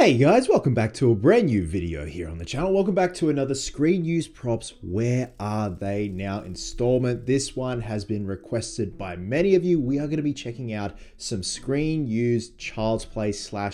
Hey guys, welcome back to a brand new video here on the channel. Welcome back to another Screen Use Props Where Are They Now installment. This one has been requested by many of you. We are going to be checking out some Screen Use Child's Play /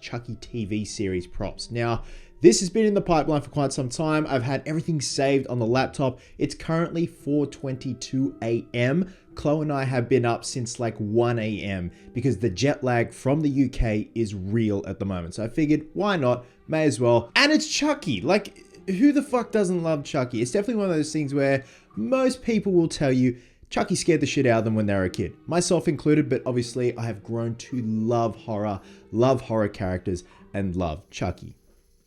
Chucky TV series props. Now, this has been in the pipeline for quite some time. I've had everything saved on the laptop. It's currently 4:22 a.m. Chloe and I have been up since like 1 a.m. because the jet lag from the UK is real at the moment. So I figured, why not? May as well. And it's Chucky. Like, who the fuck doesn't love Chucky? It's definitely one of those things where most people will tell you Chucky scared the shit out of them when they were a kid. Myself included, but obviously I have grown to love horror characters, and love Chucky.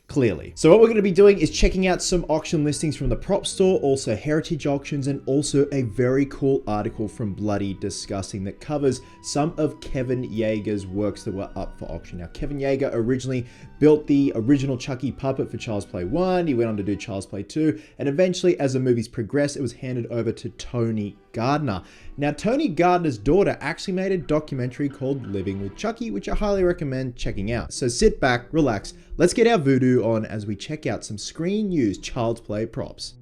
Clearly. So what we're going to be doing is checking out some auction listings from the prop store, also heritage auctions, and also a very cool article from Bloody Disgusting that covers some of Kevin Yeager's works that were up for auction. Now, Kevin Yeager originally built the original Chucky puppet for Child's Play 1, he went on to do Child's Play 2, and eventually as the movies progressed, it was handed over to Tony Gardner. Now, Tony Gardner's daughter actually made a documentary called Living with Chucky, which I highly recommend checking out. So sit back, relax, let's get our voodoo on as we check out some Screen Use Child's Play props.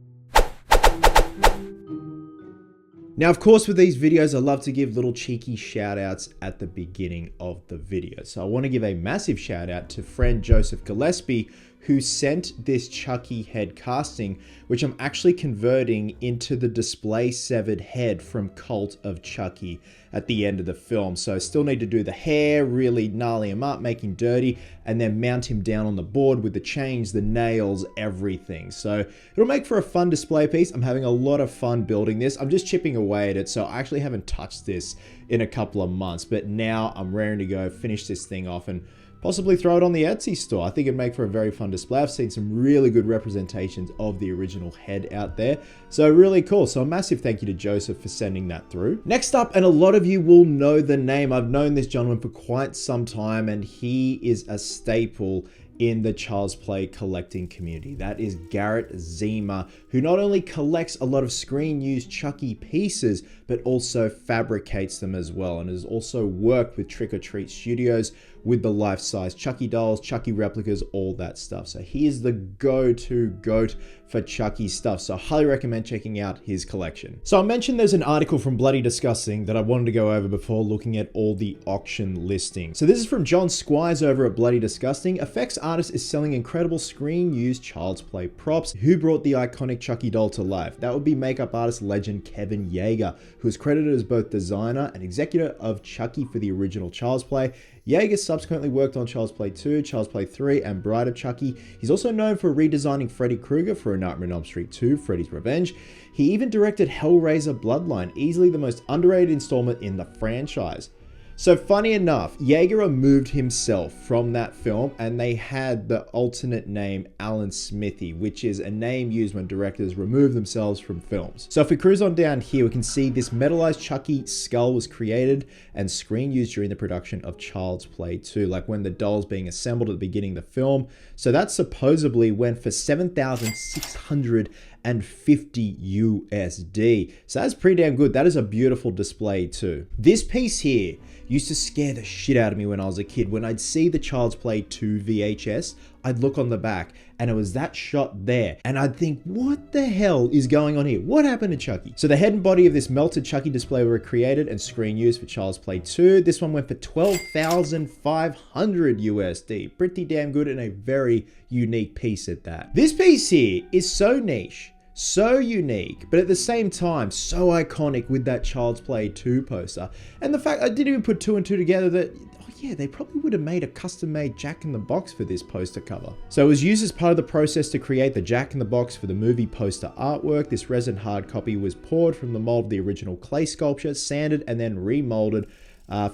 Now, of course, with these videos, I love to give little cheeky shout outs at the beginning of the video. So I want to give a massive shout out to friend Joseph Gillespie, who sent this Chucky head casting, which I'm actually converting into the display severed head from Cult of Chucky at the end of the film. So I still need to do the hair, really gnarly him up, make him dirty, and then mount him down on the board with the chains, the nails, everything. So it'll make for a fun display piece. I'm having a lot of fun building this. I'm just chipping away at it, so I actually haven't touched this in a couple of months, but now I'm raring to go, finish this thing off, and possibly throw it on the Etsy store. I think it'd make for a very fun display. I've seen some really good representations of the original head out there. So really cool. So a massive thank you to Joseph for sending that through. Next up, and a lot of you will know the name. I've known this gentleman for quite some time, and he is a staple in the Child's Play collecting community. That is Garrett Zima, who not only collects a lot of Screen Use Chucky pieces, but also fabricates them as well, and has also worked with Trick or Treat Studios with the life-size Chucky dolls, Chucky replicas, all that stuff. So he is the go-to goat for Chucky stuff. So I highly recommend checking out his collection. So I mentioned there's an article from Bloody Disgusting that I wanted to go over before looking at all the auction listings. So this is from John Squires over at Bloody Disgusting. Effects artist is selling incredible Screen Use Child's Play props. Who brought the iconic Chucky doll to life? That would be makeup artist legend Kevin Yeager, who is credited as both designer and executor of Chucky for the original Child's Play. Yeager subsequently worked on Child's Play 2, Child's Play 3, and Bride of Chucky. He's also known for redesigning Freddy Krueger for A Nightmare on Elm Street 2, Freddy's Revenge. He even directed Hellraiser Bloodline, easily the most underrated installment in the franchise. So funny enough, Yeager removed himself from that film, and they had the alternate name Alan Smithy, which is a name used when directors remove themselves from films. So if we cruise on down here, we can see this metallized Chucky skull was created and screen used during the production of Child's Play 2, like when the doll's being assembled at the beginning of the film. So that supposedly went for $7,650 USD. So that's pretty damn good. That is a beautiful display too. This piece here used to scare the shit out of me when I was a kid. When I'd see the Child's Play 2 VHS, I'd look on the back and it was that shot there, and I'd think, what the hell is going on here? What happened to Chucky? So the head and body of this melted Chucky display were created and screen used for Child's Play 2. This one went for $12,500 USD. Pretty damn good, and a very unique piece at that. This piece here is so niche, so unique, but at the same time so iconic with that Child's Play 2 poster. And the fact I didn't even put two and two together that, oh yeah, they probably would have made a custom-made Jack in the Box for this poster cover. So it was used as part of the process to create the Jack in the Box for the movie poster artwork. This resin hard copy was poured from the mold of the original clay sculpture, sanded, and then remolded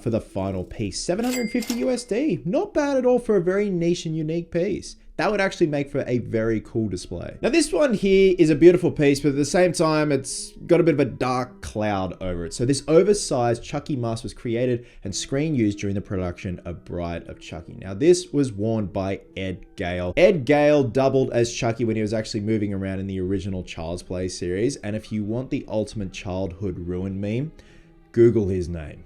for the final piece. 750 USD. Not bad at all for a very niche and unique piece. That would actually make for a very cool display. Now this one here is a beautiful piece, but at the same time, it's got a bit of a dark cloud over it. So this oversized Chucky mask was created and screen used during the production of Bride of Chucky. Now this was worn by Ed Gale. Ed Gale doubled as Chucky when he was actually moving around in the original Child's Play series. And if you want the ultimate childhood ruin meme, Google his name.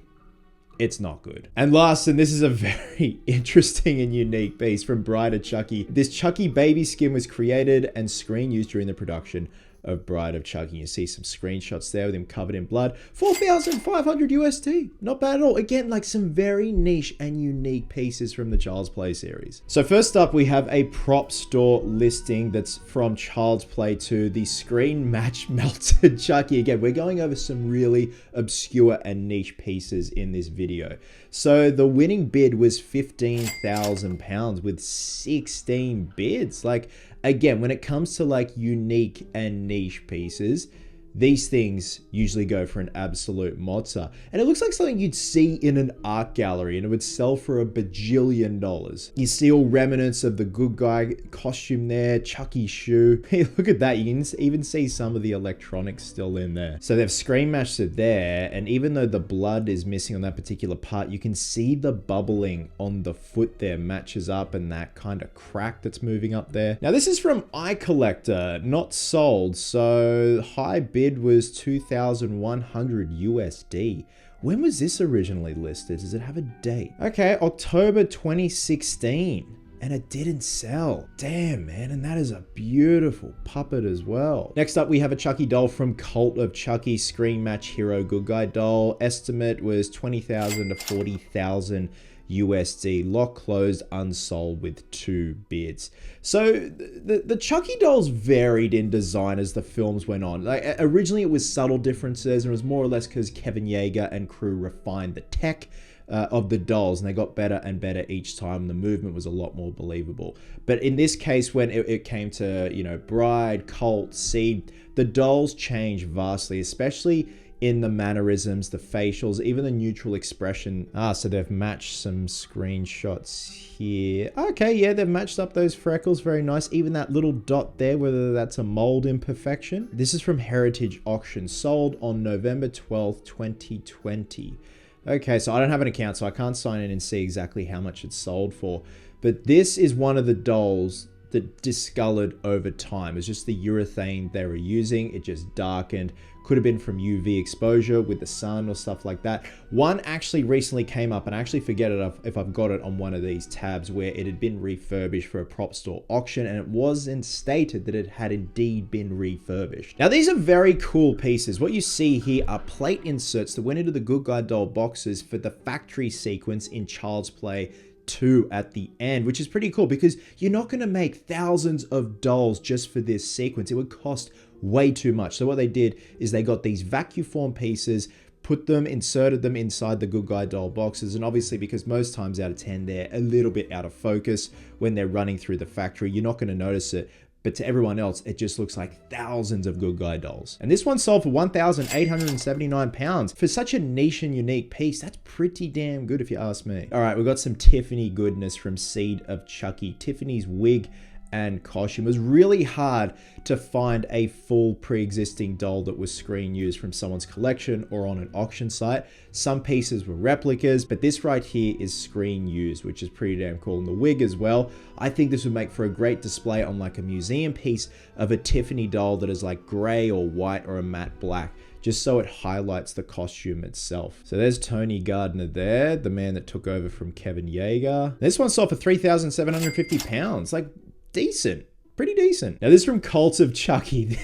it's not good. And last, and this is a very interesting and unique piece from Bride of Chucky. This Chucky baby skin was created and screen used during the production of Bride of Chucky. You see some screenshots there with him covered in blood. 4,500 USD. Not bad at all. Again, like some very niche and unique pieces from the Child's Play series. So first up, we have a prop store listing that's from Child's Play 2, the screen match melted Chucky. Again, we're going over some really obscure and niche pieces in this video. So the winning bid was £15,000 with 16 bids. Like, again, when it comes to like unique and niche pieces, these things usually go for an absolute mozza. And it looks like something you'd see in an art gallery and it would sell for a bajillion dollars. You see all remnants of the good guy costume there, Chucky's shoe. Hey, look at that. You can even see some of the electronics still in there. So they've screen matched it there. And even though the blood is missing on that particular part, you can see the bubbling on the foot there matches up and that kind of crack that's moving up there. Now this is from iCollector, not sold. So high bid was 2,100 USD. When was this originally listed? Does it have a date? Okay, October 2016. And it didn't sell. Damn, man. And that is a beautiful puppet as well. Next up, we have a Chucky doll from Cult of Chucky, screen match hero good guy doll. Estimate was 20,000 to 40,000 USD. Lock closed, unsold with 2 bids. So the Chucky dolls varied in design as the films went on. Like originally it was subtle differences and it was more or less because Kevin Yeager and crew refined the tech of the dolls, and they got better and better each time. The movement was a lot more believable. But in this case, when it came to, you know, Bride, Cult, Seed, the dolls changed vastly, especially in the mannerisms, the facials, even the neutral expression. So they've matched some screenshots here. Okay, yeah, they've matched up those freckles. Very nice. Even that little dot there, whether that's a mold imperfection. This is from Heritage Auction, sold on November 12th, 2020. Okay, so I don't have an account, so I can't sign in and see exactly how much it's sold for. But this is one of the dolls that discolored over time. It's just the urethane they were using. It just darkened. Could have been from UV exposure with the sun or stuff like that. One actually recently came up, and I actually forget it if I've got it on one of these tabs, where it had been refurbished for a prop store auction, and it wasn't stated that it had indeed been refurbished. Now these are very cool pieces. What you see here are plate inserts that went into the Good Guy doll boxes for the factory sequence in Child's Play 2 at the end, which is pretty cool because you're not going to make thousands of dolls just for this sequence. It would cost way too much. So what they did is they got these vacuum form pieces, inserted them inside the Good Guy doll boxes, and obviously because most times out of 10 they're a little bit out of focus when they're running through the factory, you're not going to notice it. But to everyone else, it just looks like thousands of Good Guy dolls. And this one sold for £1,879. For such a niche and unique piece, that's pretty damn good if you ask me. All right, we've got some Tiffany goodness from Seed of Chucky. Tiffany's wig and costume. It was really hard to find a full pre-existing doll that was screen used from someone's collection or on an auction site. Some pieces were replicas, but this right here is screen used, which is pretty damn cool. And the wig as well. I think this would make for a great display on like a museum piece of a Tiffany doll that is like gray or white or a matte black, just so it highlights the costume itself. So there's Tony Gardner there, the man that took over from Kevin Yeager. This one sold for £3,750. Like, decent, pretty decent. Now this is from Cult of Chucky.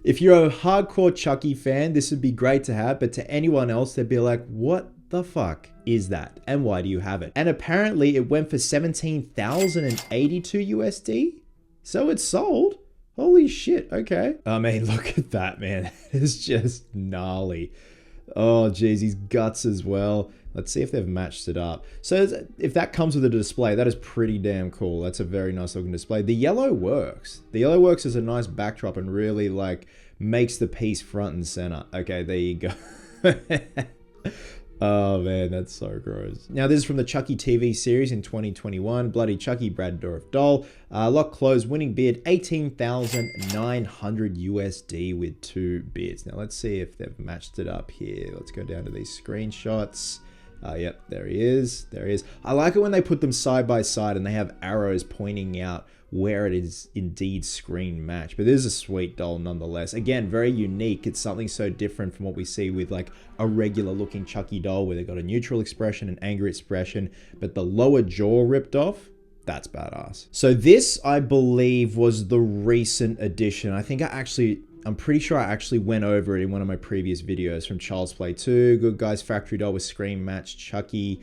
If you're a hardcore Chucky fan, this would be great to have, but to anyone else, they'd be like, what the fuck is that? And why do you have it? And apparently it went for 17,082 USD. So it's sold. Holy shit, okay. I mean, look at that, man. It's just gnarly. Oh, geez, his guts as well. Let's see if they've matched it up. So if that comes with a display, that is pretty damn cool. That's a very nice looking display. The yellow works. The yellow works as a nice backdrop and really like makes the piece front and center. Okay, there you go. Oh man, that's so gross. Now this is from the Chucky TV series in 2021. Bloody Chucky, Brad Dourif doll. Lock closed, winning bid 18,900 USD with 2 bids. Now let's see if they've matched it up here. Let's go down to these screenshots. Yep, there he is. There he is. I like it when they put them side by side and they have arrows pointing out where it is indeed screen matched. But this is a sweet doll nonetheless. Again, very unique. It's something so different from what we see with like a regular looking Chucky doll where they've got a neutral expression, an angry expression, but the lower jaw ripped off. That's badass. So this, I believe, was the recent addition. I'm pretty sure I actually went over it in one of my previous videos from Child's Play 2, Good Guys Factory Doll with Screen Match, Chucky,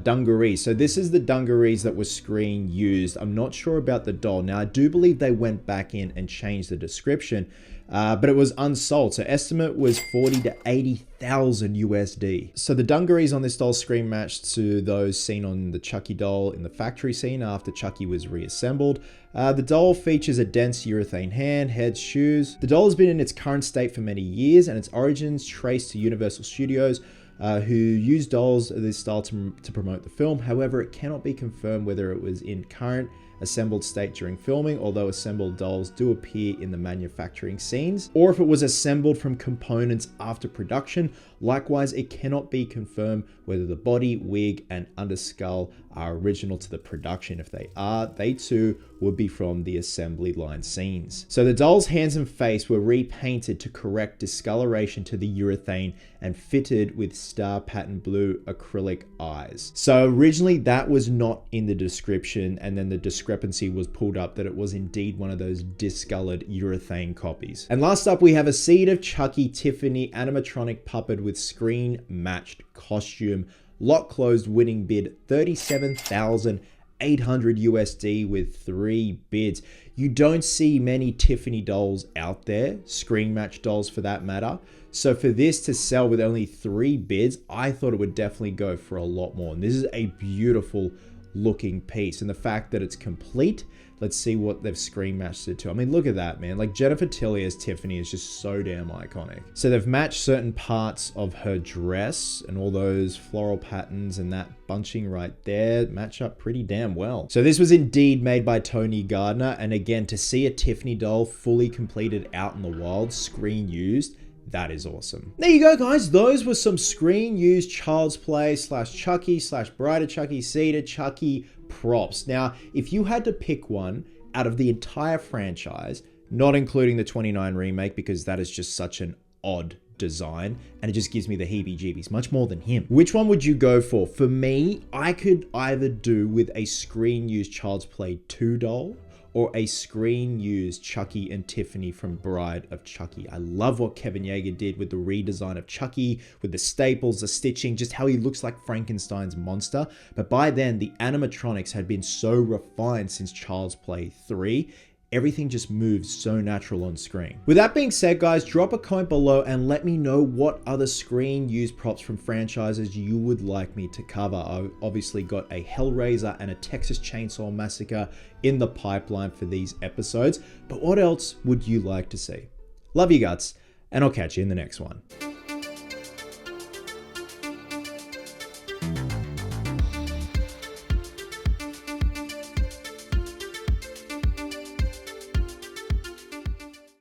dungarees. So this is the dungarees that were screen used. I'm not sure about the doll. Now, I do believe they went back in and changed the description, but it was unsold. So estimate was 40 to 80,000 USD. So the dungarees on this doll screen matched to those seen on the Chucky doll in the factory scene after Chucky was reassembled. The doll features a dense urethane hand, head, shoes. The doll has been in its current state for many years, and its origins traced to Universal Studios, who used dolls of this style to promote the film. However, it cannot be confirmed whether it was in current assembled state during filming, although assembled dolls do appear in the manufacturing scenes, or if it was assembled from components after production. Likewise, it cannot be confirmed whether the body, wig, and underskull are original to the production. If they are, they too would be from the assembly line scenes. So the doll's hands and face were repainted to correct discoloration to the urethane and fitted with star pattern blue acrylic eyes. So originally that was not in the description, and then the discrepancy was pulled up that it was indeed one of those discolored urethane copies. And last up, we have a Seed of Chucky Tiffany animatronic puppet with screen matched costume. Lot closed, winning bid 37,800 USD with 3 bids. You don't see many Tiffany dolls out there, screen match dolls for that matter. So for this to sell with only 3 bids, I thought it would definitely go for a lot more. And this is a beautiful looking piece, and the fact that it's complete. Let's see what they've screen matched it to. I mean, look at that, man. Like, Jennifer Tilly as Tiffany is just so damn iconic. So they've matched certain parts of her dress, and all those floral patterns and that bunching right there match up pretty damn well. So this was indeed made by Tony Gardner, and again, to see a Tiffany doll fully completed out in the wild, screen used, that is awesome. There you go, guys. Those were some screen used Child's Play / Chucky / Bride of Chucky, Seed of Chucky props. Now, if you had to pick one out of the entire franchise, not including the 29 remake, because that is just such an odd design and it just gives me the heebie-jeebies, much more than him. Which one would you go for? For me, I could either do with a screen used Child's Play 2 doll or a screen used Chucky and Tiffany from Bride of Chucky. I love what Kevin Yeager did with the redesign of Chucky, with the staples, the stitching, just how he looks like Frankenstein's monster. But by then, the animatronics had been so refined since Child's Play 3. Everything just moves so natural on screen. With that being said, guys, drop a comment below and let me know what other screen used props from franchises you would like me to cover. I've obviously got a Hellraiser and a Texas Chainsaw Massacre in the pipeline for these episodes, but what else would you like to see? Love you guts, and I'll catch you in the next one.